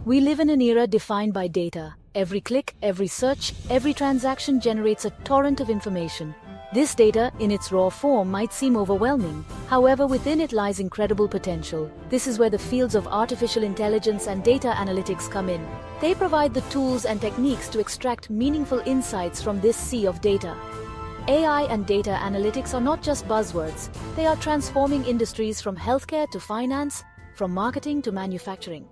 We live in an era defined by data. Every click, every search, every transaction generates a torrent of information. This data, in its raw form, might seem overwhelming. However, within it lies incredible potential. This is where the fields of artificial intelligence and data analytics come in. They provide the tools and techniques to extract meaningful insights from this sea of data. AI and data analytics are not just buzzwords. They are transforming industries from healthcare to finance, from marketing to manufacturing.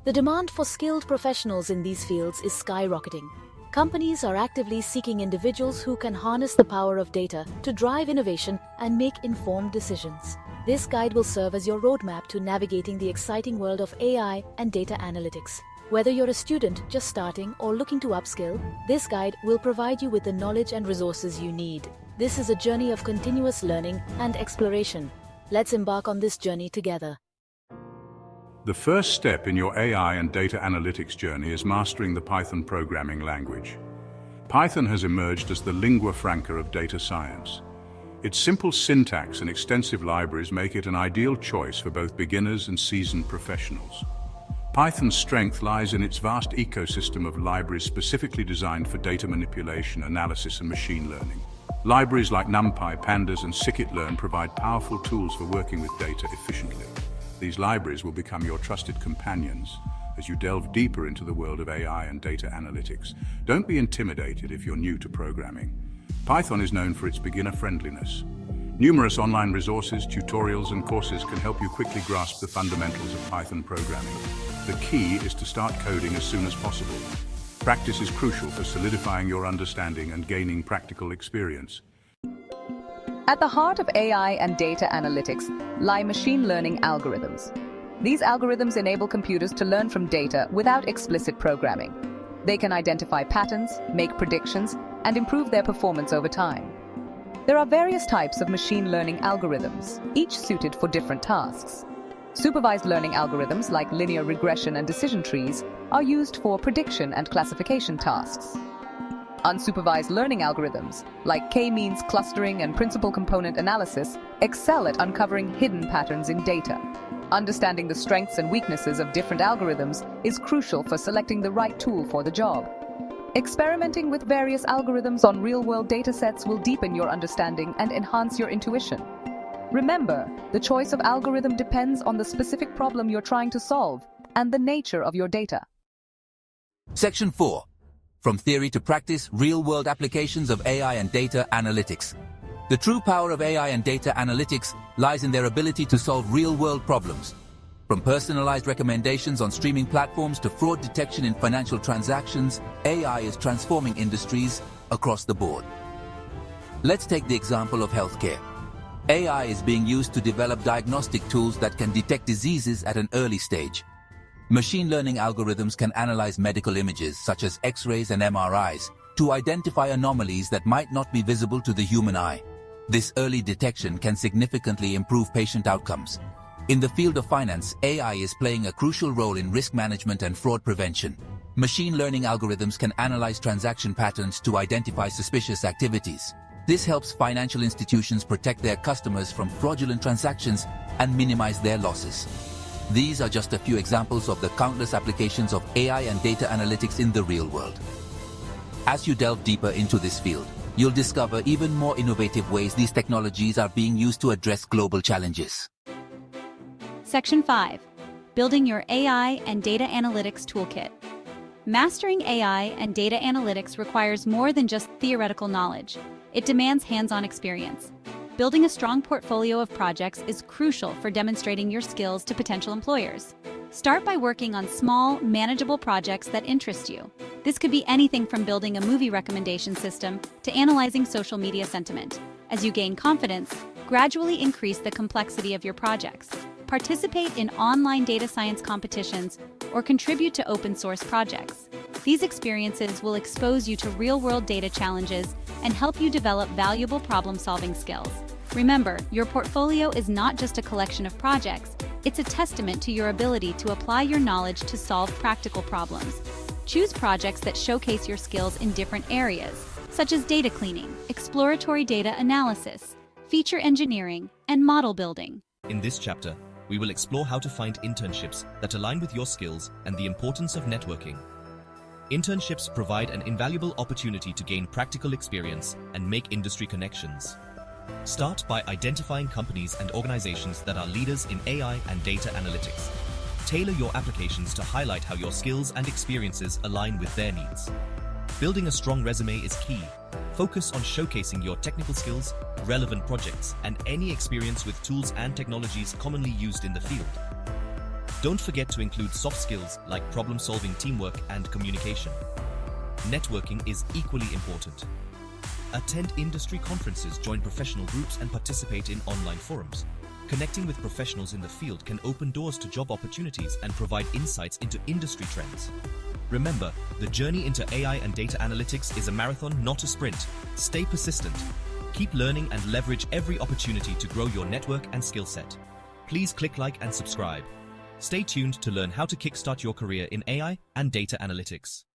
The demand for skilled professionals in these fields is skyrocketing. Companies are actively seeking individuals who can harness the power of data to drive innovation and make informed decisions. This guide will serve as your roadmap to navigating the exciting world of AI and data analytics. Whether you're a student just starting or looking to upskill, this guide will provide you with the knowledge and resources you need. This is a journey of continuous learning and exploration. Let's embark on this journey together. The first step in your AI and data analytics journey is mastering the Python programming language. Python has emerged as the lingua franca of data science. Its simple syntax and extensive libraries make it an ideal choice for both beginners and seasoned professionals. Python's strength lies in its vast ecosystem of libraries specifically designed for data manipulation, analysis, and machine learning. Libraries like NumPy, Pandas, and Scikit-learn provide powerful tools for working with data efficiently. These libraries will become your trusted companions as you delve deeper into the world of AI and data analytics. Don't be intimidated if you're new to programming. Python is known for its beginner friendliness. Numerous online resources, tutorials, and courses can help you quickly grasp the fundamentals of Python programming. The key is to start coding as soon as possible. Practice is crucial for solidifying your understanding and gaining practical experience. At the heart of AI and data analytics lie machine learning algorithms. These algorithms enable computers to learn from data without explicit programming. They can identify patterns, make predictions, and improve their performance over time. There are various types of machine learning algorithms, each suited for different tasks. Supervised learning algorithms like linear regression and decision trees are used for prediction and classification tasks. Unsupervised learning algorithms, like k-means clustering and principal component analysis, excel at uncovering hidden patterns in data. Understanding the strengths and weaknesses of different algorithms is crucial for selecting the right tool for the job. Experimenting with various algorithms on real-world datasets will deepen your understanding and enhance your intuition. Remember, the choice of algorithm depends on the specific problem you're trying to solve and the nature of your data. Section 4. From theory to practice, real-world applications of AI and data analytics. The true power of AI and data analytics lies in their ability to solve real-world problems. From personalized recommendations on streaming platforms to fraud detection in financial transactions, AI is transforming industries across the board. Let's take the example of healthcare. AI is being used to develop diagnostic tools that can detect diseases at an early stage. Machine learning algorithms can analyze medical images, such as X-rays and MRIs, to identify anomalies that might not be visible to the human eye. This early detection can significantly improve patient outcomes. In the field of finance, AI is playing a crucial role in risk management and fraud prevention. Machine learning algorithms can analyze transaction patterns to identify suspicious activities. This helps financial institutions protect their customers from fraudulent transactions and minimize their losses. These are just a few examples of the countless applications of AI and data analytics in the real world. As you delve deeper into this field, you'll discover even more innovative ways these technologies are being used to address global challenges. Section 5. Building your AI and data analytics toolkit. Mastering AI and data analytics requires more than just theoretical knowledge. It demands hands-on experience. Building a strong portfolio of projects is crucial for demonstrating your skills to potential employers. Start by working on small, manageable projects that interest you. This could be anything from building a movie recommendation system to analyzing social media sentiment. As you gain confidence, gradually increase the complexity of your projects. Participate in online data science competitions or contribute to open-source projects. These experiences will expose you to real-world data challenges and help you develop valuable problem-solving skills. Remember, your portfolio is not just a collection of projects, it's a testament to your ability to apply your knowledge to solve practical problems. Choose projects that showcase your skills in different areas, such as data cleaning, exploratory data analysis, feature engineering, and model building. In this chapter, we will explore how to find internships that align with your skills and the importance of networking. Internships provide an invaluable opportunity to gain practical experience and make industry connections. Start by identifying companies and organizations that are leaders in AI and data analytics. Tailor your applications to highlight how your skills and experiences align with their needs. Building a strong resume is key. Focus on showcasing your technical skills, relevant projects, and any experience with tools and technologies commonly used in the field. Don't forget to include soft skills like problem-solving, teamwork, and communication. Networking is equally important. Attend industry conferences, join professional groups, and participate in online forums. Connecting with professionals in the field can open doors to job opportunities and provide insights into industry trends. Remember, the journey into AI and data analytics is a marathon, not a sprint. Stay persistent. Keep learning and leverage every opportunity to grow your network and skill set. Please click like and subscribe. Stay tuned to learn how to kickstart your career in AI and data analytics.